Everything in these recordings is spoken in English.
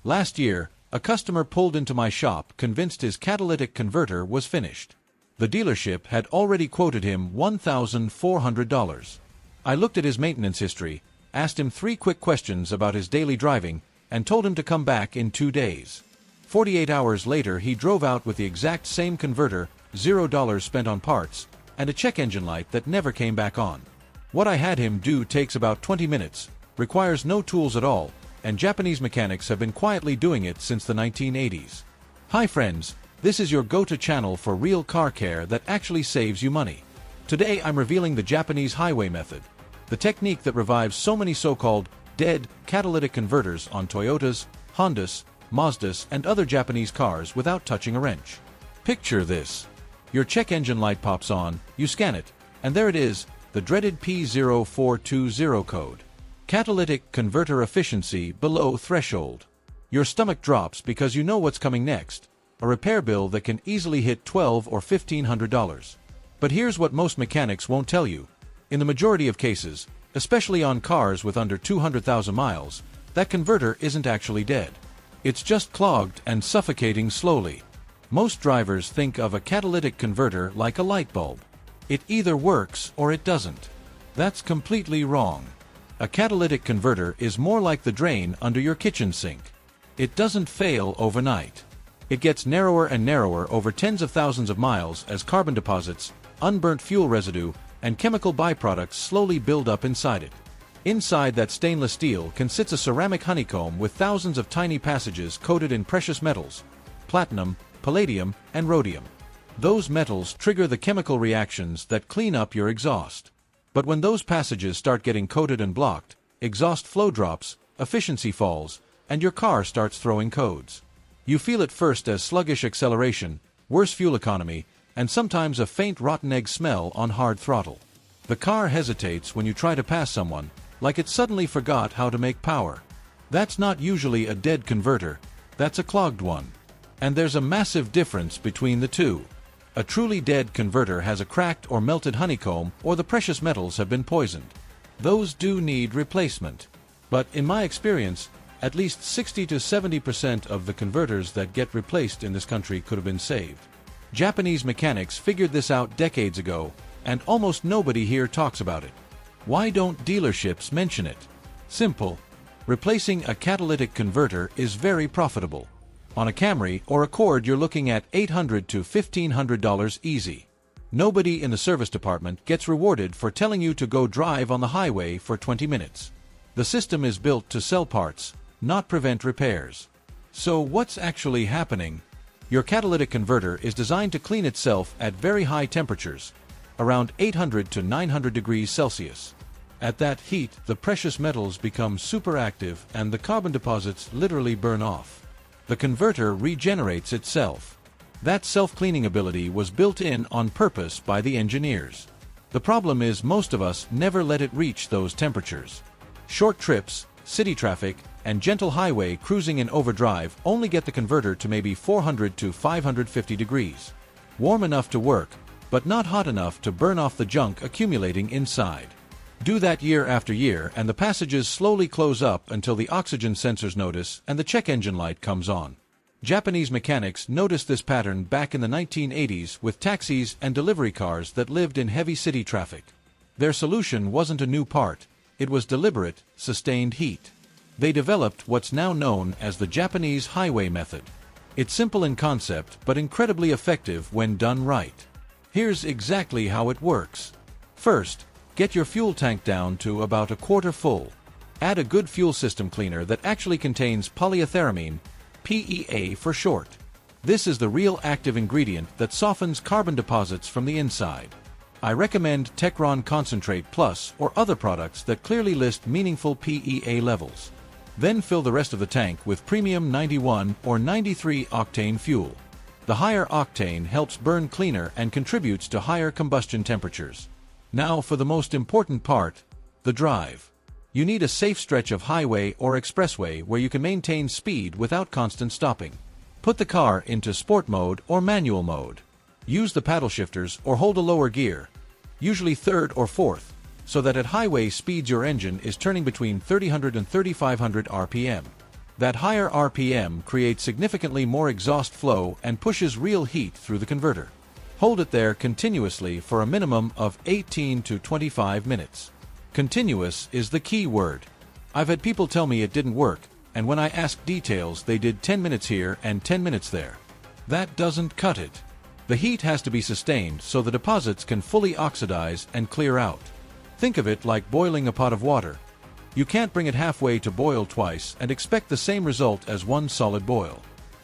Last year, a customer pulled into my shop convinced his catalytic converter was finished. The dealership had already quoted him $1,400. I looked at his maintenance history, asked him 3 quick questions about his daily driving, and told him to come back in 2 days. 48 hours later, he drove out with the exact same converter, $0 spent on parts, and a check engine light that never came back on. What I had him do takes about 20 minutes, requires no tools at all, and Japanese mechanics have been quietly doing it since the 1980s. Hi friends, this is your go-to channel for real car care that actually saves you money. Today I'm revealing the Japanese highway method, the technique that revives so many so-called dead catalytic converters on Toyotas, Hondas, Mazdas, and other Japanese cars without touching a wrench. Picture this. Your check engine light pops on, you scan it, and there it is, the dreaded P0420 code. Catalytic converter efficiency below threshold. Your stomach drops because you know what's coming next, a repair bill that can easily hit $1,200 or $1,500. But here's what most mechanics won't tell you. In the majority of cases, especially on cars with under 200,000 miles, that converter isn't actually dead. It's just clogged and suffocating slowly. Most drivers think of a catalytic converter like a light bulb. It either works or it doesn't. That's completely wrong. A catalytic converter is more like the drain under your kitchen sink. It doesn't fail overnight. It gets narrower and narrower over tens of thousands of miles as carbon deposits, unburnt fuel residue, and chemical byproducts slowly build up inside it. Inside that stainless steel sits a ceramic honeycomb with thousands of tiny passages coated in precious metals, platinum, palladium, and rhodium. Those metals trigger the chemical reactions that clean up your exhaust. But when those passages start getting coated and blocked, exhaust flow drops, efficiency falls, and your car starts throwing codes. You feel it first as sluggish acceleration, worse fuel economy, and sometimes a faint rotten egg smell on hard throttle. The car hesitates when you try to pass someone, like it suddenly forgot how to make power. That's not usually a dead converter, that's a clogged one. And there's a massive difference between the two. A truly dead converter has a cracked or melted honeycomb, or the precious metals have been poisoned. Those do need replacement. But in my experience, at least 60 to 70% of the converters that get replaced in this country could have been saved. Japanese mechanics figured this out decades ago, and almost nobody here talks about it. Why don't dealerships mention it? Simple. Replacing a catalytic converter is very profitable. On a Camry or Accord, you're looking at $800 to $1,500 easy. Nobody in the service department gets rewarded for telling you to go drive on the highway for 20 minutes. The system is built to sell parts, not prevent repairs. So what's actually happening? Your catalytic converter is designed to clean itself at very high temperatures, around 800 to 900 degrees Celsius. At that heat, the precious metals become superactive and the carbon deposits literally burn off. The converter regenerates itself. That self-cleaning ability was built in on purpose by the engineers. The problem is most of us never let it reach those temperatures. Short trips, city traffic, and gentle highway cruising in overdrive only get the converter to maybe 400 to 550 degrees. Warm enough to work, but not hot enough to burn off the junk accumulating inside. Do that year after year and the passages slowly close up until the oxygen sensors notice and the check engine light comes on. Japanese mechanics noticed this pattern back in the 1980s with taxis and delivery cars that lived in heavy city traffic. Their solution wasn't a new part, it was deliberate, sustained heat. They developed what's now known as the Japanese highway method. It's simple in concept but incredibly effective when done right. Here's exactly how it works. First, get your fuel tank down to about a quarter full. Add a good fuel system cleaner that actually contains polyethyramine, PEA for short. This is the real active ingredient that softens carbon deposits from the inside. I recommend Techron Concentrate Plus or other products that clearly list meaningful PEA levels. Then fill the rest of the tank with premium 91 or 93 octane fuel. The higher octane helps burn cleaner and contributes to higher combustion temperatures. Now for the most important part, the drive. You need a safe stretch of highway or expressway where you can maintain speed without constant stopping. Put the car into sport mode or manual mode. Use the paddle shifters or hold a lower gear, usually third or fourth, so that at highway speeds your engine is turning between 300 and 3500 RPM. That higher RPM creates significantly more exhaust flow and pushes real heat through the converter. Hold it there continuously for a minimum of 18 to 25 minutes. Continuous is the key word. I've had people tell me it didn't work, and when I asked details they did 10 minutes here and 10 minutes there. That doesn't cut it. The heat has to be sustained so the deposits can fully oxidize and clear out. Think of it like boiling a pot of water. You can't bring it halfway to boil twice and expect the same result as one solid boil.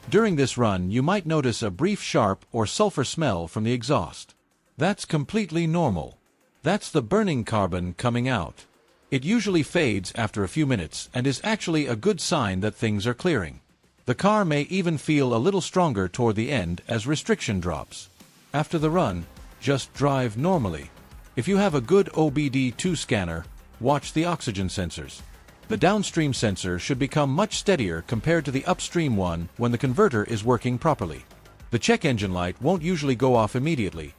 During this run, you might notice a brief sharp or sulfur smell from the exhaust. That's completely normal. That's the burning carbon coming out. It usually fades after a few minutes and is actually a good sign that things are clearing. The car may even feel a little stronger toward the end as restriction drops. After the run, just drive normally. If you have a good OBD2 scanner, watch the oxygen sensors. The downstream sensor should become much steadier compared to the upstream one when the converter is working properly. The check engine light won't usually go off immediately.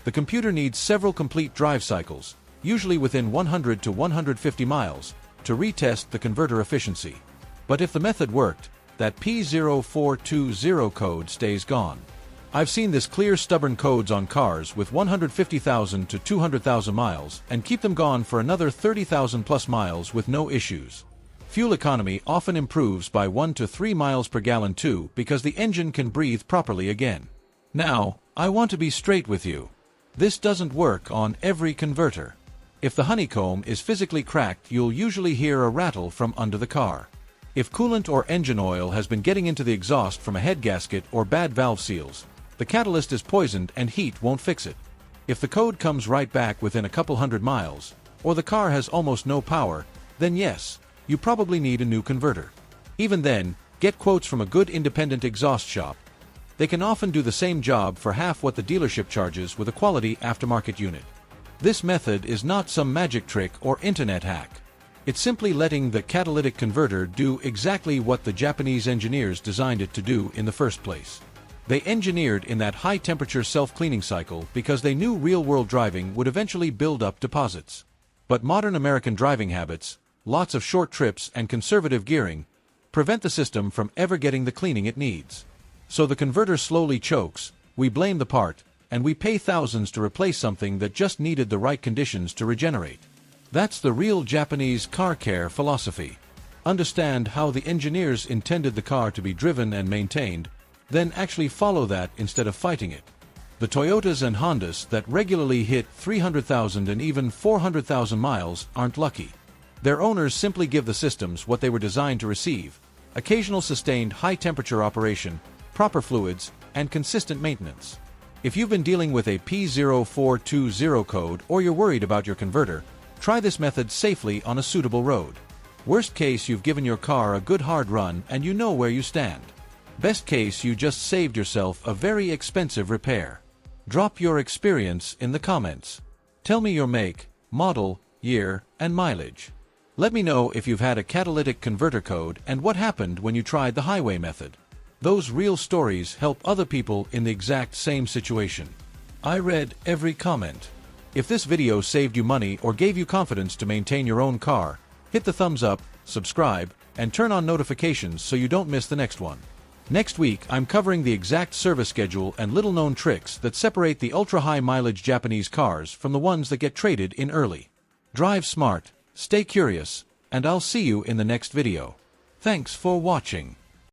The computer needs several complete drive cycles, usually within 100 to 150 miles, to retest the converter efficiency. But if the method worked, that P0420 code stays gone. I've seen this clear stubborn codes on cars with 150,000 to 200,000 miles and keep them gone for another 30,000 plus miles with no issues. Fuel economy often improves by 1 to 3 miles per gallon too because the engine can breathe properly again. Now, I want to be straight with you. This doesn't work on every converter. If the honeycomb is physically cracked, you'll usually hear a rattle from under the car. If coolant or engine oil has been getting into the exhaust from a head gasket or bad valve seals, the catalyst is poisoned and heat won't fix it. If the code comes right back within a couple hundred miles, or the car has almost no power, then yes, you probably need a new converter. Even then, get quotes from a good independent exhaust shop. They can often do the same job for half what the dealership charges with a quality aftermarket unit. This method is not some magic trick or internet hack. It's simply letting the catalytic converter do exactly what the Japanese engineers designed it to do in the first place. They engineered in that high-temperature self-cleaning cycle because they knew real-world driving would eventually build up deposits. But modern American driving habits, lots of short trips and conservative gearing, prevent the system from ever getting the cleaning it needs. So the converter slowly chokes, we blame the part, and we pay thousands to replace something that just needed the right conditions to regenerate. That's the real Japanese car care philosophy. Understand how the engineers intended the car to be driven and maintained, then actually follow that instead of fighting it. The Toyotas and Hondas that regularly hit 300,000 and even 400,000 miles aren't lucky. Their owners simply give the systems what they were designed to receive: occasional sustained high-temperature operation, proper fluids, and consistent maintenance. If you've been dealing with a P0420 code or you're worried about your converter, try this method safely on a suitable road. Worst case, you've given your car a good hard run and you know where you stand. Best case, you just saved yourself a very expensive repair. Drop your experience in the comments. Tell me your make, model, year, and mileage. Let me know if you've had a catalytic converter code and what happened when you tried the highway method. Those real stories help other people in the exact same situation. I read every comment. If this video saved you money or gave you confidence to maintain your own car, hit the thumbs up, subscribe, and turn on notifications so you don't miss the next one. Next week, I'm covering the exact service schedule and little-known tricks that separate the ultra-high mileage Japanese cars from the ones that get traded in early. Drive smart, stay curious, and I'll see you in the next video. Thanks for watching.